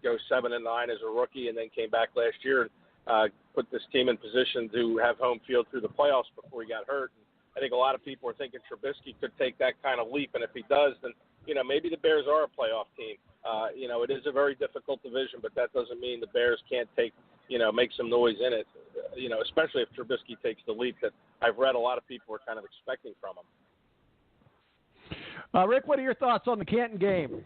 go 7-9 as a rookie, and then came back last year and put this team in position to have home field through the playoffs before he got hurt. And I think a lot of people are thinking Trubisky could take that kind of leap, and if he does, then maybe the Bears are a playoff team. It is a very difficult division, but that doesn't mean the Bears can't make some noise in it. Especially if Trubisky takes the leap that I've read a lot of people are kind of expecting from him. Rick, what are your thoughts on the Canton game?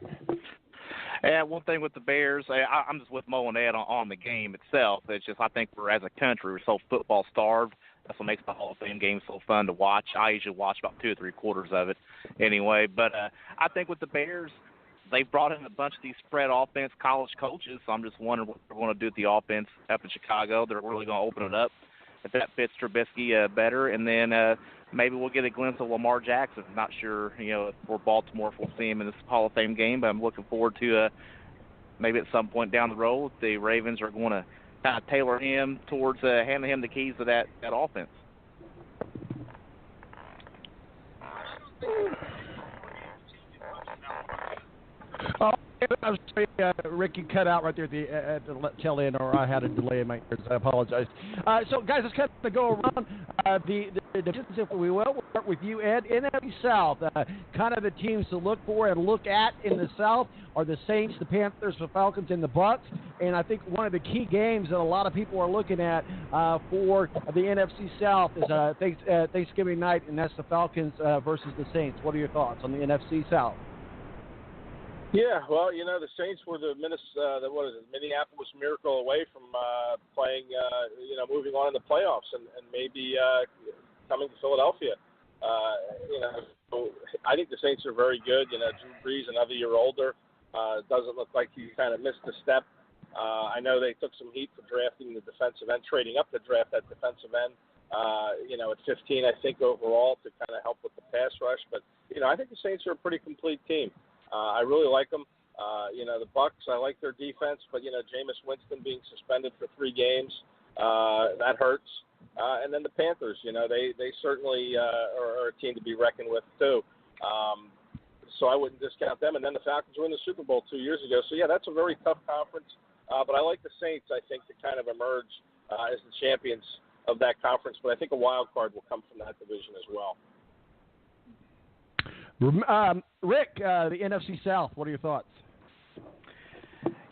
Yeah, one thing with the Bears, I'm just with Mo and Ed on the game itself. It's just I think as a country, we're so football starved. That's what makes the Hall of Fame game so fun to watch. I usually watch about 2 or 3 quarters of it anyway. But I think with the Bears, they brought in a bunch of these spread offense college coaches, so I'm just wondering what they're going to do with the offense up in Chicago. They're really going to open it up if that fits Trubisky better. And then maybe we'll get a glimpse of Lamar Jackson. Not sure, for Baltimore if we'll see him in this Hall of Fame game, but I'm looking forward to maybe at some point down the road the Ravens are going to kind of tailor him towards handing him the keys to that offense. I'm sorry, Rick, you cut out right there at the tail end, or I had a delay in my ears. I apologize. So, guys, let's kind of go around the divisions, if we will. We'll start with you, Ed. NFC South, kind of the teams to look for and look at in the South are the Saints, the Panthers, the Falcons, and the Bucks. And I think one of the key games that a lot of people are looking at for the NFC South is Thanksgiving night, and that's the Falcons versus the Saints. What are your thoughts on the NFC South? Yeah, well, the Saints were the Minneapolis Miracle away from playing, moving on in the playoffs and maybe coming to Philadelphia. So I think the Saints are very good. Drew Brees, another year older, doesn't look like he kind of missed a step. I know they took some heat for drafting the defensive end, trading up to draft that defensive end, at 15, I think, overall to kind of help with the pass rush. But, I think the Saints are a pretty complete team. I really like them. The Bucks, I like their defense, but, Jameis Winston being suspended for 3 games, that hurts. And then the Panthers, they certainly are a team to be reckoned with, too. So I wouldn't discount them. And then the Falcons were in the Super Bowl 2 years ago. So, yeah, that's a very tough conference. But I like the Saints, I think, to kind of emerge as the champions of that conference. But I think a wild card will come from that division as well. Rick, the NFC South, what are your thoughts?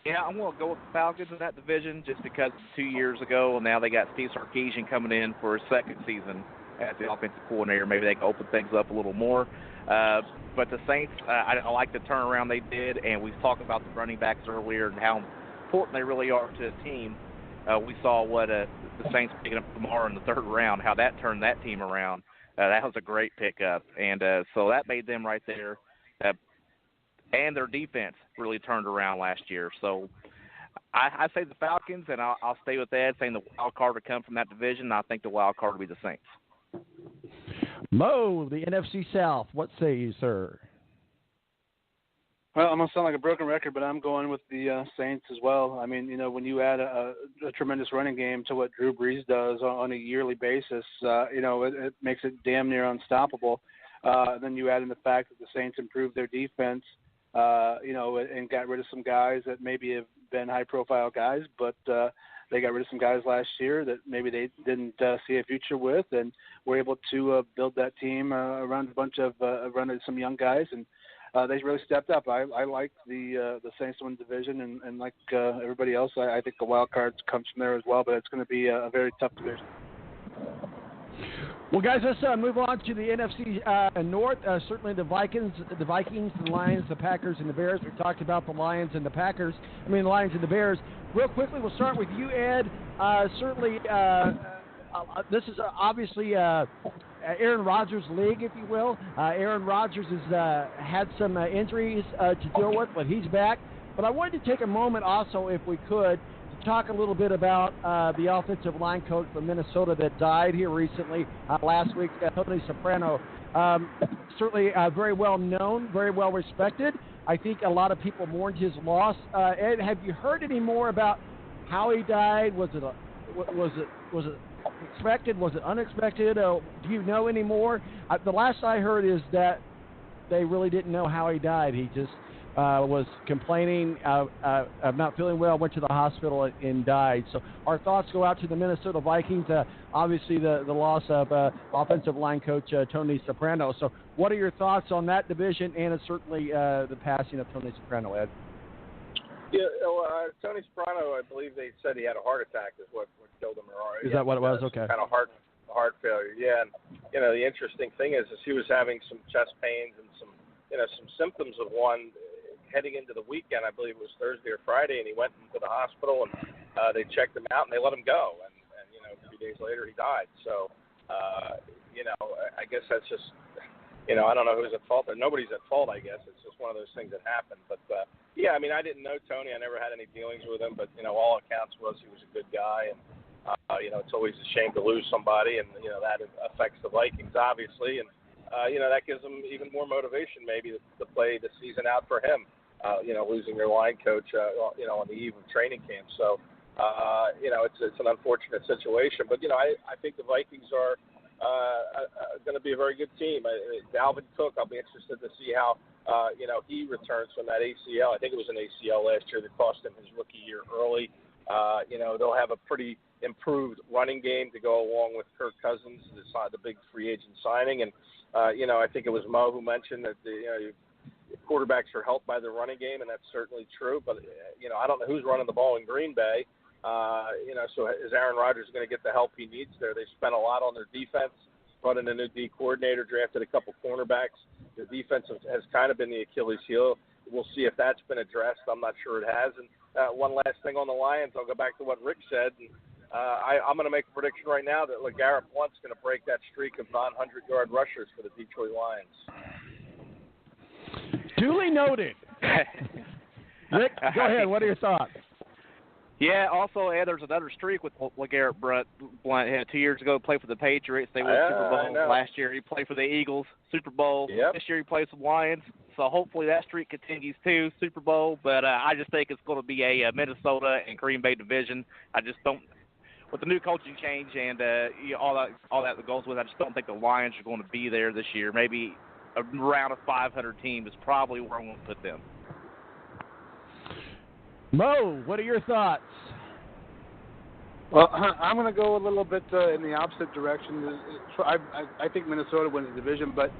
Yeah, I'm going to go with the Falcons in that division just because 2 years ago, and now they got Steve Sarkisian coming in for his second season as the offensive coordinator. Maybe they can open things up a little more. But the Saints, I like the turnaround they did, and we've talked about the running backs earlier and how important they really are to a team. We saw what the Saints picking up Lamar in the 3rd round, how that turned that team around. That was a great pickup, and so that made them right there. And their defense really turned around last year. So I say the Falcons, and I'll stay with that, saying the wild card will come from that division. I think the wild card will be the Saints. Mo, the NFC South, what say you, sir? Well, I'm going to sound like a broken record, but I'm going with the Saints as well. I mean, when you add a tremendous running game to what Drew Brees does on a yearly basis, it makes it damn near unstoppable. Then you add in the fact that the Saints improved their defense, and got rid of some guys that maybe have been high-profile guys, but they got rid of some guys last year that maybe they didn't see a future with, and were able to build that team around a bunch of some young guys, and they really stepped up. I like the Saints to win division, and like everybody else, I think the wild card comes from there as well, but it's going to be a very tough division. Well, guys, let's move on to the NFC North. Certainly the Vikings, the Lions, the Packers, and the Bears. We've talked about the Lions and the Packers. The Lions and the Bears. Real quickly, we'll start with you, Ed. Certainly, this is obviously Aaron Rodgers' league, if you will. Aaron Rodgers has had some injuries to deal with, but he's back. But I wanted to take a moment also, if we could, talk a little bit about the offensive line coach from Minnesota that died here recently, last week, Tony Soprano. Certainly very well known, very well respected. I think a lot of people mourned his loss. Ed, have you heard any more about how he died? Was it expected? Was it unexpected? Do you know any more? The last I heard is that they really didn't know how he died. He just was complaining of not feeling well, went to the hospital and died. So our thoughts go out to the Minnesota Vikings. Obviously, the loss of offensive line coach Tony Soprano. So what are your thoughts on that division and certainly the passing of Tony Soprano, Ed? Yeah, Tony Soprano, I believe they said he had a heart attack is what killed him. Is that what it was? Okay. Kind of heart failure, yeah. And, the interesting thing is he was having some chest pains and some symptoms of one heading into the weekend. I believe it was Thursday or Friday, and he went into the hospital, and they checked him out, and they let him go. And a few days later, he died. So, I guess that's just, I don't know who's at fault. Nobody's at fault, I guess. It's just one of those things that happen. But, yeah, I mean, I didn't know Tony. I never had any dealings with him. But, all accounts was he was a good guy. And, it's always a shame to lose somebody. And, that affects the Vikings, obviously. And, that gives them even more motivation maybe to play the season out for him, losing their line coach, on the eve of training camp. So, it's an unfortunate situation. But, I think the Vikings are going to be a very good team. Dalvin Cook, I'll be interested to see how, he returns from that ACL. I think it was an ACL last year that cost him his rookie year early. They'll have a pretty improved running game to go along with Kirk Cousins, the big free agent signing. And, I think it was Mo who mentioned that the quarterbacks are helped by the running game, and that's certainly true. But, I don't know who's running the ball in Green Bay. So is Aaron Rodgers going to get the help he needs there? They spent a lot on their defense, brought in a new D coordinator, drafted a couple cornerbacks. The defense has kind of been the Achilles heel. We'll see if that's been addressed. I'm not sure it has. And one last thing on the Lions, I'll go back to what Rick said. And, I'm going to make a prediction right now that LeGarrette Blount's going to break that streak of 900-yard rushers for the Detroit Lions. Duly noted. Rick, go ahead. What are your thoughts? Yeah, also, Ed, there's another streak with LeGarrette Blount. 2 years ago, played for the Patriots. They won the Super Bowl. Last year, he played for the Eagles, Super Bowl. Yep. This year, he plays for the Lions. So hopefully that streak continues too, Super Bowl. But I just think it's going to be a Minnesota and Green Bay division. I just don't, with the new coaching change and all that goes with it, I just don't think the Lions are going to be there this year. Maybe around a 500 team is probably where I'm going to put them. Mo, what are your thoughts? Well, I'm going to go a little bit in the opposite direction. I think Minnesota wins the division, but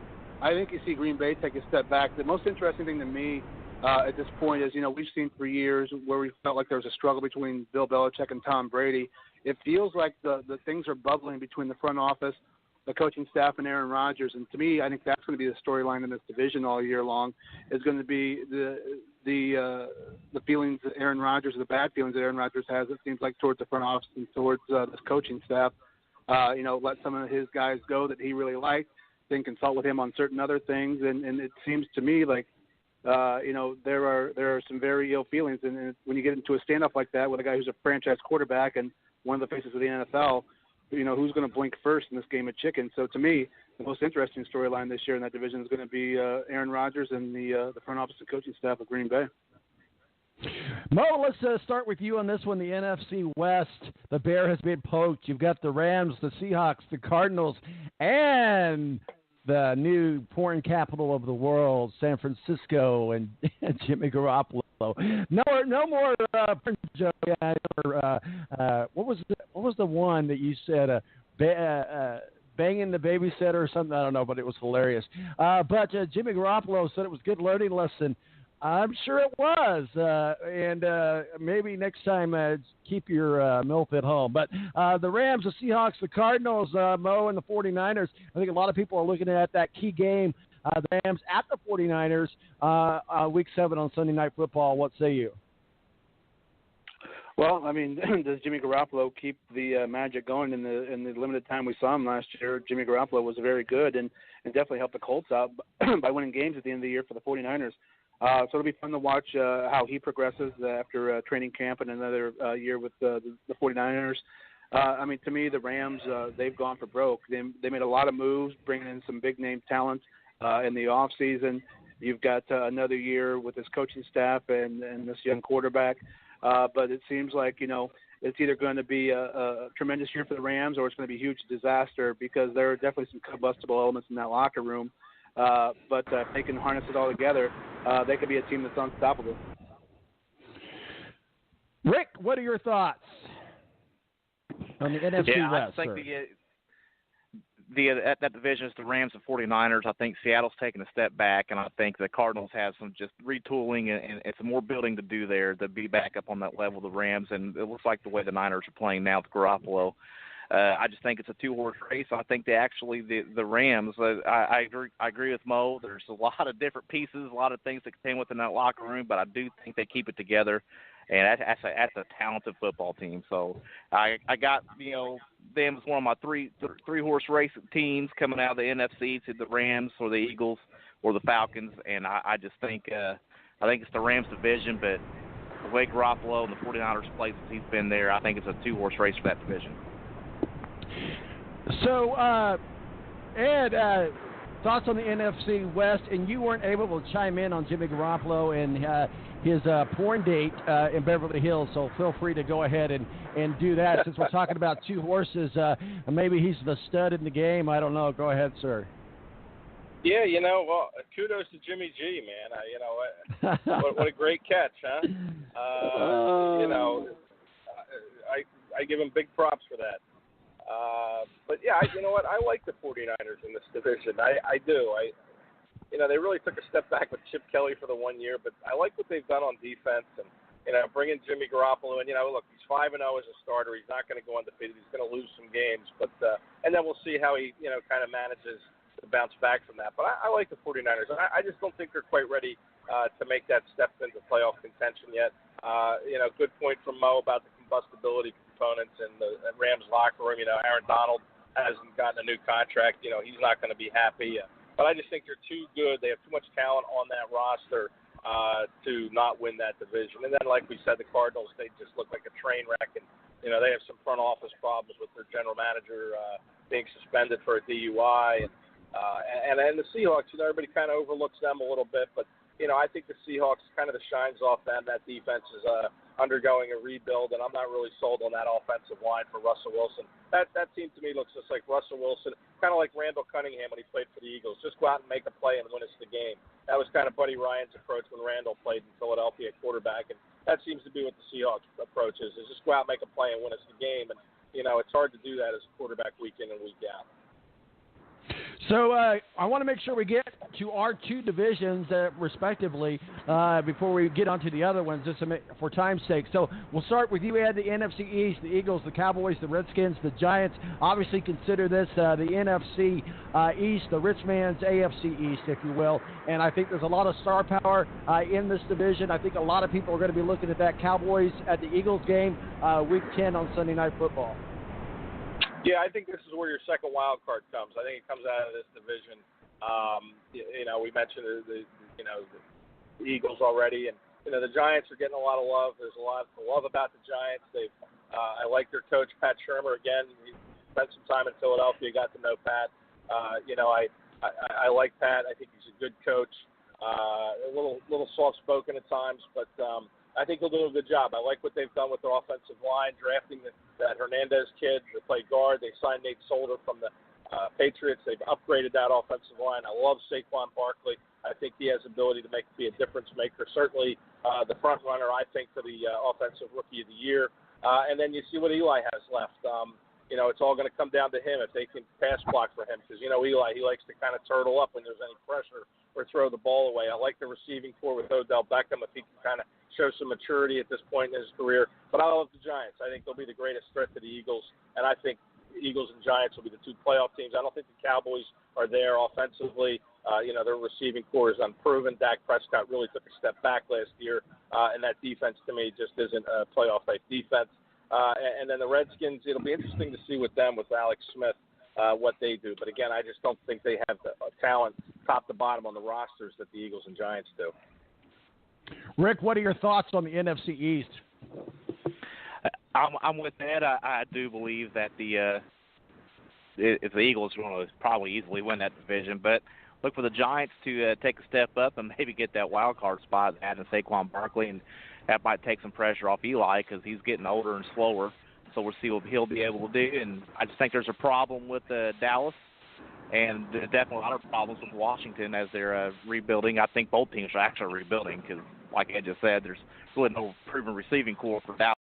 I think you see Green Bay take a step back. The most interesting thing to me at this point is, we've seen for years where we felt like there was a struggle between Bill Belichick and Tom Brady. It feels like the things are bubbling between the front office, the coaching staff, and Aaron Rodgers. And to me, I think that's going to be the storyline in this division all year long. Is going to be the feelings that Aaron Rodgers, the bad feelings that Aaron Rodgers has, it seems like, towards the front office and towards this coaching staff. Let some of his guys go that he really liked, then consult with him on certain other things. And it seems to me like, there are some very ill feelings. And when you get into a standoff like that with a guy who's a franchise quarterback and one of the faces of the NFL, who's going to blink first in this game of chicken? So to me, the most interesting storyline this year in that division is going to be Aaron Rodgers and the front office and coaching staff of Green Bay. Mo, let's start with you on this one. The NFC West, the bear has been poked. You've got the Rams, the Seahawks, the Cardinals, and the new porn capital of the world, San Francisco, and Jimmy Garoppolo. No more joke. What was the one that you said? Banging the babysitter or something? I don't know, but it was hilarious. But Jimmy Garoppolo said it was a good learning lesson. I'm sure it was. And maybe next time keep your MILF at home. But the Rams, the Seahawks, the Cardinals, Mo, and the 49ers, I think a lot of people are looking at that key game, the Rams at the 49ers, Week 7 on Sunday Night Football. What say you? Well, I mean, does Jimmy Garoppolo keep the magic going in the limited time we saw him last year? Jimmy Garoppolo was very good and definitely helped the Colts out by winning games at the end of the year for the 49ers. So it'll be fun to watch how he progresses after training camp and another year with the 49ers. I mean, to me, the Rams, they've gone for broke. They made a lot of moves, bringing in some big-name talent in the offseason. You've got another year with this coaching staff and this young quarterback. But it seems like, it's either going to be a tremendous year for the Rams or it's going to be a huge disaster because there are definitely some combustible elements in that locker room. But if they can harness it all together, they could be a team that's unstoppable. Rick, what are your thoughts on the NFC West? I think that division is the Rams and 49ers. I think Seattle's taken a step back, and I think the Cardinals have some just retooling and some more building to do there to be back up on that level of the Rams. And it looks like the way the Niners are playing now with Garoppolo, I just think it's a two-horse race. I think the Rams, I agree with Mo. There's a lot of different pieces, a lot of things that contain within that locker room, but I do think they keep it together. And that's a talented football team. So I got, them as one of my three-horse race teams coming out of the NFC, to the Rams or the Eagles or the Falcons. And I just think I think it's the Rams division, but the way Garoppolo and the 49ers play since he's been there, I think it's a two-horse race for that division. So, Ed, thoughts on the NFC West, and you weren't able to chime in on Jimmy Garoppolo and his porn date in Beverly Hills, so feel free to go ahead and do that. Since we're talking about two horses, maybe he's the stud in the game. I don't know. Go ahead, sir. Yeah, well, kudos to Jimmy G, man. What a great catch, huh? I give him big props for that. But yeah, you know what? I like the 49ers in this division. I do. They really took a step back with Chip Kelly for the 1 year, but I like what they've done on defense and, bringing Jimmy Garoppolo in. Look, he's 5-0 as a starter. He's not going to go undefeated. He's going to lose some games, but and then we'll see how he, kind of manages to bounce back from that. But I like the 49ers. I just don't think they're quite ready to make that step into playoff contention yet. Good point from Mo about the combustibility components in the Rams locker room. Aaron Donald hasn't gotten a new contract. He's not going to be happy. But I just think they're too good. They have too much talent on that roster to not win that division. And then, like we said, the Cardinals, they just look like a train wreck. And, they have some front office problems with their general manager being suspended for a DUI. And the Seahawks, everybody kind of overlooks them a little bit. But, I think the Seahawks kind of shines off them. That defense is undergoing a rebuild, and I'm not really sold on that offensive line for Russell Wilson. That team to me looks just like Russell Wilson, kind of like Randall Cunningham when he played for the Eagles. Just go out and make a play and win us the game. That was kind of Buddy Ryan's approach when Randall played in Philadelphia at quarterback, and that seems to be what the Seahawks approach is just go out and make a play and win us the game. And, it's hard to do that as a quarterback week in and week out. So I want to make sure we get to our two divisions respectively before we get on to the other ones, just for time's sake. So we'll start with you, Ed, the NFC East, the Eagles, the Cowboys, the Redskins, the Giants. Obviously consider this the NFC East, the rich man's AFC East, if you will. And I think there's a lot of star power in this division. I think a lot of people are going to be looking at that Cowboys at the Eagles game Week 10 on Sunday Night Football. Yeah, I think this is where your second wild card comes. I think it comes out of this division. We mentioned the Eagles already, and the Giants are getting a lot of love. There's a lot of love about the Giants. I like their coach Pat Shurmur. Again, he spent some time in Philadelphia. Got to know Pat. I like Pat. I think he's a good coach. A little soft spoken at times, but I think he'll do a good job. I like what they've done with their offensive line, drafting that Hernandez kid to play guard. They signed Nate Solder from the Patriots. They've upgraded that offensive line. I love Saquon Barkley. I think he has the ability to be a difference maker. Certainly the front runner, I think, for the offensive rookie of the year. And then you see what Eli has left. It's all going to come down to him if they can pass block for him because, Eli, he likes to kind of turtle up when there's any pressure or throw the ball away. I like the receiving core with Odell Beckham if he can kind of show some maturity at this point in his career. But I love the Giants. I think they'll be the greatest threat to the Eagles, and I think the Eagles and Giants will be the two playoff teams. I don't think the Cowboys are there offensively. Their receiving core is unproven. Dak Prescott really took a step back last year, and that defense to me just isn't a playoff-type defense. And then the Redskins, it'll be interesting to see with them, with Alex Smith, what they do. But, again, I just don't think they have the talent top to bottom on the rosters that the Eagles and Giants do. Rick, what are your thoughts on the NFC East? I'm with Ed. I do believe that if the Eagles are going to probably easily win that division, but look for the Giants to take a step up and maybe get that wild card spot, adding Saquon Barkley, and that might take some pressure off Eli because he's getting older and slower. So we'll see what he'll be able to do. And I just think there's a problem with Dallas. And there's definitely a lot of problems with Washington as they're rebuilding. I think both teams are actually rebuilding because, like Ed just said, there's really no proven receiving core for Dallas.